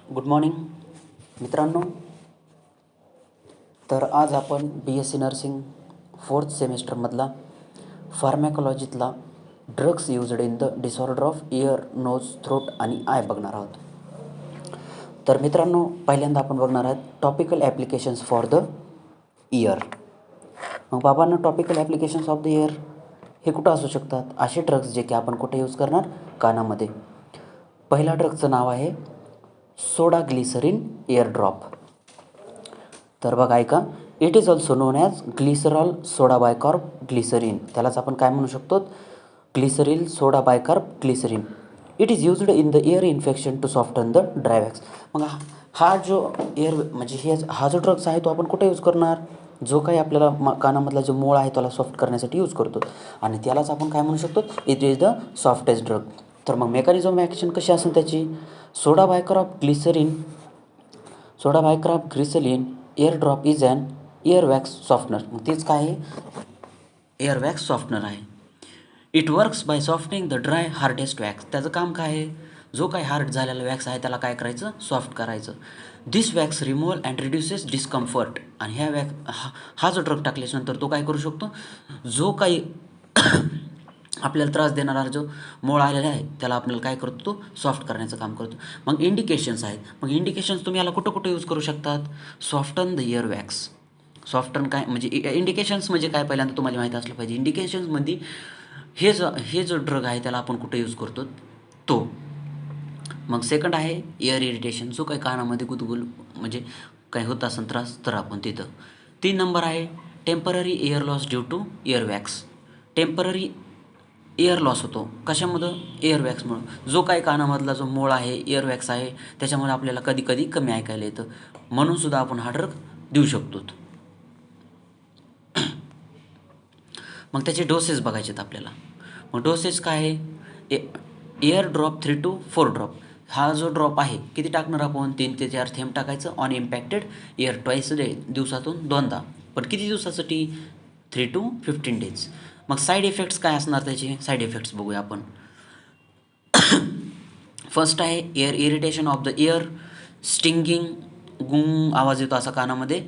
Good morning मित्रांनो. तर आज आपण BSc नर्सिंग 4th सेमिस्टरमधला फार्मॅकॉलॉजीतला drugs used in the disorder of ear, nose, throat आणि आय बघणार आहोत. तर मित्रांनो, पहिल्यांदा आपण बघणार आहोत topical applications for the ear. मग बाबांना topical applications of the ear हे कुठं असू शकतात? असे ड्रग्स जे की आपण कुठे यूज करणार? कानामध्ये. पहिला ड्रगचं नाव आहे सोडा ग्लिसरीन एअर ड्रॉप. तर बघा ऐका, it is also known as glycerol soda bicarb glycerine. त्यालाच आपण काय म्हणू शकतो? Glyceryl soda bicarb glycerine. It is used in the ear infection to soften the dry wax. मग हा जो एअर म्हणजे हा जो ड्रग्स आहे तो आपण कुठे यूज करणार? जो काही आपल्याला कानामधला जो मूळ आहे त्याला सॉफ्ट करण्यासाठी यूज करतो आणि त्यालाच आपण काय म्हणू शकतो? It is the softest drug. तर मग मेकॅनिझम ॲक्शन कशी असेल त्याची? Soda bicarb glycerine ear drop is an ear wax softener. मग तेच काय आहे? एअर वॅक्स सॉफ्टनर आहे. It works by softening the dry hardest wax. त्याचं काम काय आहे? जो काही हार्ड झालेला वॅक्स आहे त्याला काय करायचं? सॉफ्ट करायचं. This wax removal and reduces discomfort. आणि ह्या हा जो ड्रग टाकल्याच्यानंतर तो काय करू शकतो? जो काही आपल्याला त्रास देणारा जो मूळ आलेला आहे त्याला आपल्याला काय करतो? तो सॉफ्ट करण्याचं काम करतो. मग इंडिकेशन्स आहेत. मग इंडिकेशन्स तुम्ही याला कुठं कुठं यूज करू शकतात? Soften the year wax. Soften काय म्हणजे इंडिकेशन्स म्हणजे काय पहिल्यांदा तुम्हाला माहीत असलं पाहिजे. इंडिकेशन्समध्ये हे जो ड्रग आहे त्याला आपण कुठं यूज करतो? तो. मग सेकंड आहे इयर इरिटेशन. जो काही कानामध्ये गुदगुल म्हणजे काही होत असेल त्रास तर आपण तिथं. 3 नंबर आहे temporary ear loss due to ear wax. Temporary ear loss होतो. कशामुळं? एअर वॅक्समुळं. जो काही कानामधला जो मूळ आहे, एअर वॅक्स आहे, त्याच्यामुळे आपल्याला कधी कधी कमी ऐकायला येतं. म्हणून सुद्धा आपण हा ड्रग देऊ शकतो. मग त्याचे डोसेस बघायचे आहेत आपल्याला. मग डोसेस काय आहे? Air drop 3 to 4 drop. हा जो ड्रॉप आहे किती टाकणार आपण? 3 ते 4 थेंब टाकायचं. On impacted air twice day, दिवसातून 2दा. पण किती दिवसासाठी? 3 to 15 days. मग साईड इफेक्ट्स काय असणार त्याचे? साईड इफेक्ट्स बघूया आपण. फर्स्ट आहे ear irritation of the ear, stinging, गुंग आवाज येतो असा कानामध्ये,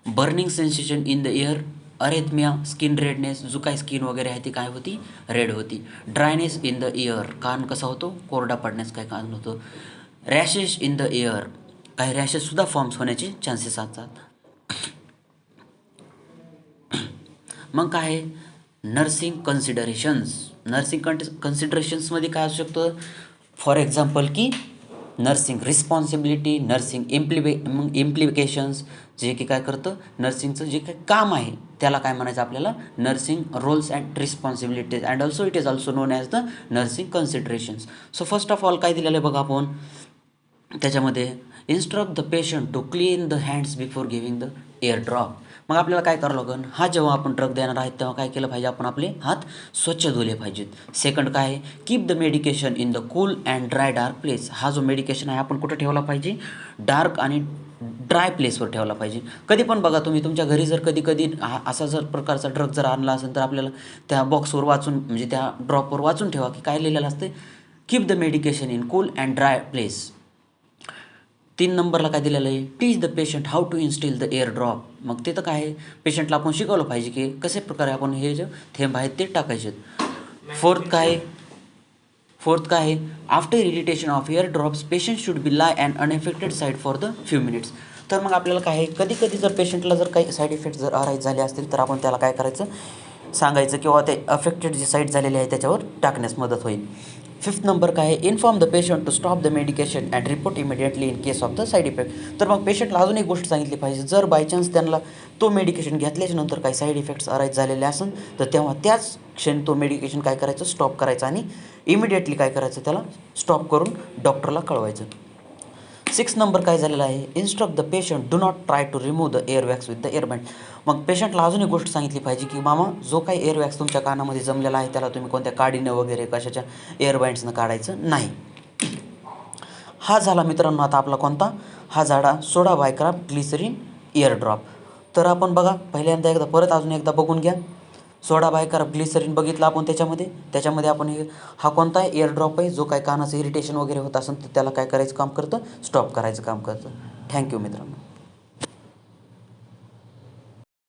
burning sensation in the ear, arrhythmia, skin redness, जो काही स्किन वगैरे आहे ती काय होती? रेड होती. ड्रायनेस इन द इयर, कान कसा होतो? कोरडा पडण्यास काय कारण होतं. रॅशेस इन द इयर, काही रॅशेससुद्धा फॉर्म्स होण्याचे चान्सेस असतात. मग काय आहे? नर्सिंग कन्सिडरेशन्समध्ये काय असू शकतं? फॉर एक्झाम्पल की नर्सिंग रिस्पॉन्सिबिलिटी, नर्सिंग इम्प्लिकेशन्स, जे की काय करतं? नर्सिंगचं जे काही काम आहे त्याला काय म्हणायचं आपल्याला? Nursing roles and responsibilities and also it is also known as the nursing considerations. So first of all काय दिलेलं आहे बघा आपण त्याच्यामध्ये? Instruct the patient to clean the hands before giving the ear drop. मग आपल्याला काय करावं लागेल? हा जेव्हा आपण ड्रग देणार आहेत तेव्हा काय केलं पाहिजे? आपण आपले हात स्वच्छ धुले पाहिजेत. सेकंड काय आहे? Keep the medication in the cool and dry dark place. हा जो मेडिकेशन आहे आपण कुठं ठेवला पाहिजे? डार्क आणि ड्राय प्लेसवर ठेवला पाहिजे. कधी पण बघा तुम्ही तुमच्या घरी जर कधी असा जर प्रकारचा ड्रग जर आणला असेल तर आपल्याला त्या बॉक्सवर वाचून म्हणजे त्या ड्रॉपवर वाचून ठेवा की काय लिहिलेलं असते? Keep the medication in cool and dry place. 3 नंबरला काय दिलेलं आहे? Teach the patient how to instil the ear drop. मग ते तर काय आहे? पेशंटला आपण शिकवलं पाहिजे की कशा प्रकारे आपण हे जे थेंब आहेत ते टाकायचे. फोर्थ काय आहे? After irritation of air drops patient should be lie and unaffected side for the few minutes. तर मग आपल्याला काय आहे? कधी कधी जर पेशंटला जर काही साईड इफेक्ट जर अराईज झाले असतील तर आपण त्याला काय करायचं? सांगायचं किंवा ते अफेक्टेड जी साईड झालेली आहे त्याच्यावर टाकण्यास मदत होईल. 5th नंबर काय आहे? Inform the patient to stop the medication and report immediately in case of the side effect. तर मग पेशंटला अजून एक गोष्ट सांगितली पाहिजे, जर बाय चान्स त्यांना तो मेडिकेशन घेतल्याच्या नंतर काही साईड इफेक्ट्स अराईज झालेले असेल तर तेव्हा त्याच क्षणी तो मेडिकेशन काय करायचं? स्टॉप करायचं आणि इमिडिएटली काय करायचं? त्याला स्टॉप करून डॉक्टरला कळवायचं. 6 नंबर काय झालेला आहे? Instruct the patient do not try to remove the ear wax with the ear band. मग पेशंटला अजून एक गोष्ट सांगितली पाहिजे की मामा जो काही एअर वॅक्स तुमच्या कानामध्ये जमलेला आहे त्याला तुम्ही कोणत्या काडीनं वगैरे कशाच्या एअर बँड्सनं काढायचं नाही. हा झाला मित्रांनो आता आपला कोणता? हा झाला सोडा बायकार्ब ग्लिसरीन एअर ड्रॉप. तर आपण बघा पहिल्यांदा एकदा परत अजून एकदा बघून घ्या. सोडा बायकार्ब ग्लिसरीन बघितलं आपण त्याच्यामध्ये आपण हा कोणता आहे एअर ड्रॉप आहे जो काय कानाचं इरिटेशन वगैरे होत असेल तर त्याला काय करायचं काम करतं स्टॉप करायचं काम करतं. थँक्यू मित्रांनो.